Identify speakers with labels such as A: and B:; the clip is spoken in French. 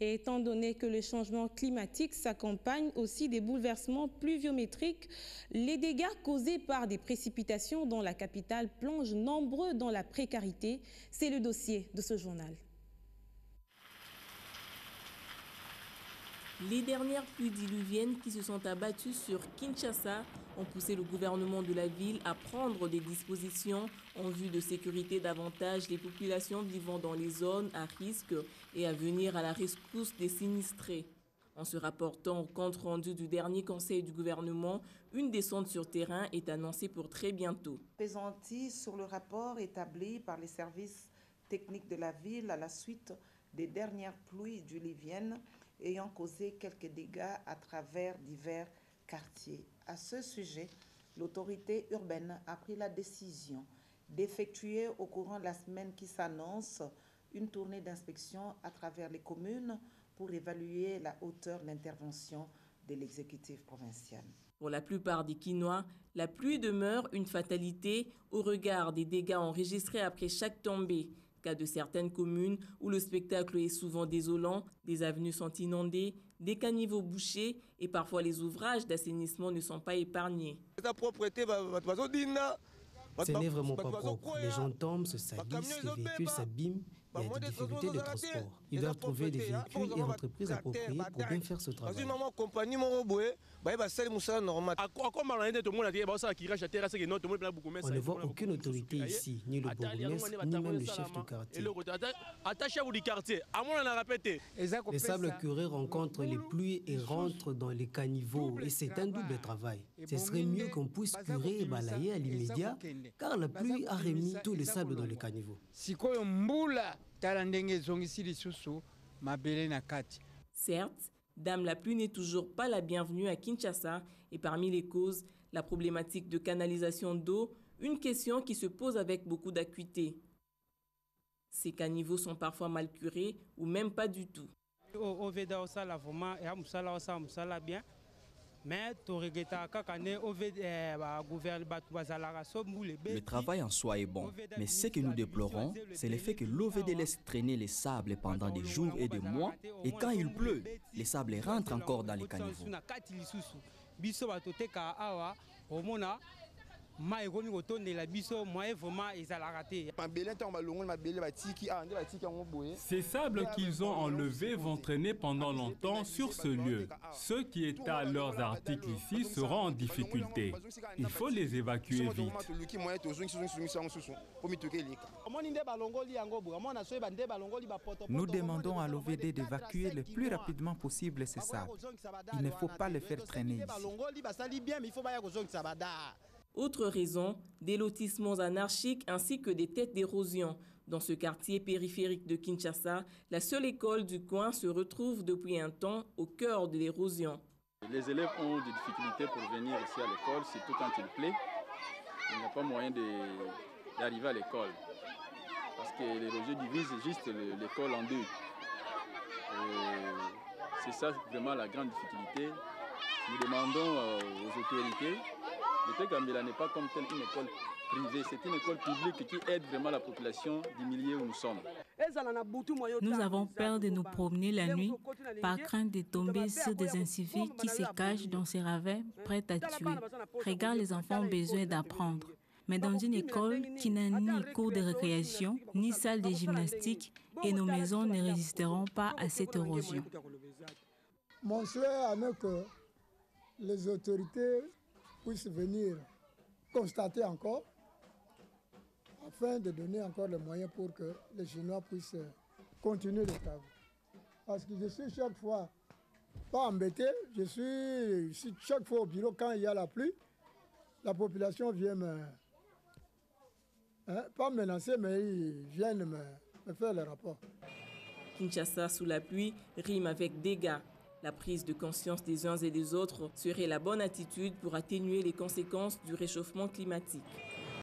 A: Et étant donné que le changement climatique s'accompagne aussi des bouleversements pluviométriques, les dégâts causés par des précipitations dans la capitale plongent nombreux dans la précarité. C'est le dossier de ce journal.
B: Les dernières pluies diluviennes qui se sont abattues sur Kinshasa ont poussé le gouvernement de la ville à prendre des dispositions en vue de sécuriter davantage les populations vivant dans les zones à risque et à venir à la rescousse des sinistrés. En se rapportant au compte rendu du dernier conseil du gouvernement, une descente sur terrain est annoncée pour très bientôt.
C: Appesanti sur le rapport établi par les services techniques de la ville à la suite des dernières pluies diluviennes ayant causé quelques dégâts à travers divers quartiers. À ce sujet, l'autorité urbaine a pris la décision d'effectuer au courant de la semaine qui s'annonce une tournée d'inspection à travers les communes pour évaluer la hauteur d'intervention de l'exécutif provincial.
B: Pour la plupart des Kinois, la pluie demeure une fatalité au regard des dégâts enregistrés après chaque tombée. Cas de certaines communes où le spectacle est souvent désolant, des avenues sont inondées, des caniveaux bouchés et parfois les ouvrages d'assainissement ne sont pas épargnés.
D: Ce n'est vraiment pas propre. Les gens tombent, se salissent, les véhicules s'abîment, il y a des difficultés de transport. Ils doivent trouver des véhicules et entreprises appropriées pour bien faire ce travail. On ne voit aucune autorité ici, ni le bourgmestre, ni même le chef du quartier. Les sables curés rencontrent les pluies et rentrent dans les caniveaux et c'est un double travail. Ce serait mieux qu'on puisse curer et balayer à l'immédiat car la pluie a remis tout le sable dans les caniveaux.
B: Certes, Dame la pluie n'est toujours pas la bienvenue à Kinshasa et parmi les causes, la problématique de canalisation d'eau, une question qui se pose avec beaucoup d'acuité. Ces caniveaux sont parfois mal curés ou même pas du tout.
E: Le travail en soi est bon, mais ce que nous déplorons, c'est le fait que l'OVD laisse traîner les sables pendant des jours et des mois, et quand il pleut, les sables rentrent encore dans les caniveaux.
F: Ces sables qu'ils ont enlevés vont traîner pendant longtemps sur ce lieu. Ceux qui étalent leurs articles ici seront en difficulté. Il faut les évacuer vite.
G: Nous demandons à l'OVD d'évacuer le plus rapidement possible ces sables. Il ne faut pas les faire traîner ici.
B: Autre raison, des lotissements anarchiques ainsi que des têtes d'érosion. Dans ce quartier périphérique de Kinshasa, la seule école du coin se retrouve depuis un temps au cœur de l'érosion.
H: Les élèves ont des difficultés pour venir ici à l'école, surtout quand il pleut. Il n'y a pas moyen d'arriver à l'école parce que l'érosion divise juste l'école en deux. C'est ça vraiment la grande difficulté. Nous demandons aux autorités. Le Tegambela n'est pas comme telle une école privée, c'est une école publique qui aide vraiment la population du milieu où nous sommes.
I: Nous avons peur de nous promener la nuit par crainte de tomber sur des incivils qui se cachent dans ces ravins prêts à tuer. Regarde, les enfants ont besoin d'apprendre. Mais dans une école qui n'a ni cours de récréation, ni salle de gymnastique, et nos maisons ne résisteront pas à cette érosion.
J: Mon souhait est que les autorités puissent venir constater encore, afin de donner encore les moyens pour que les Chinois puissent continuer le travail. Parce que je suis chaque fois pas embêté, je suis chaque fois au bureau quand il y a la pluie, la population vient pas me menacer, mais ils viennent me faire le rapport.
B: Kinshasa sous la pluie rime avec dégâts. La prise de conscience des uns et des autres serait la bonne attitude pour atténuer les conséquences du réchauffement climatique.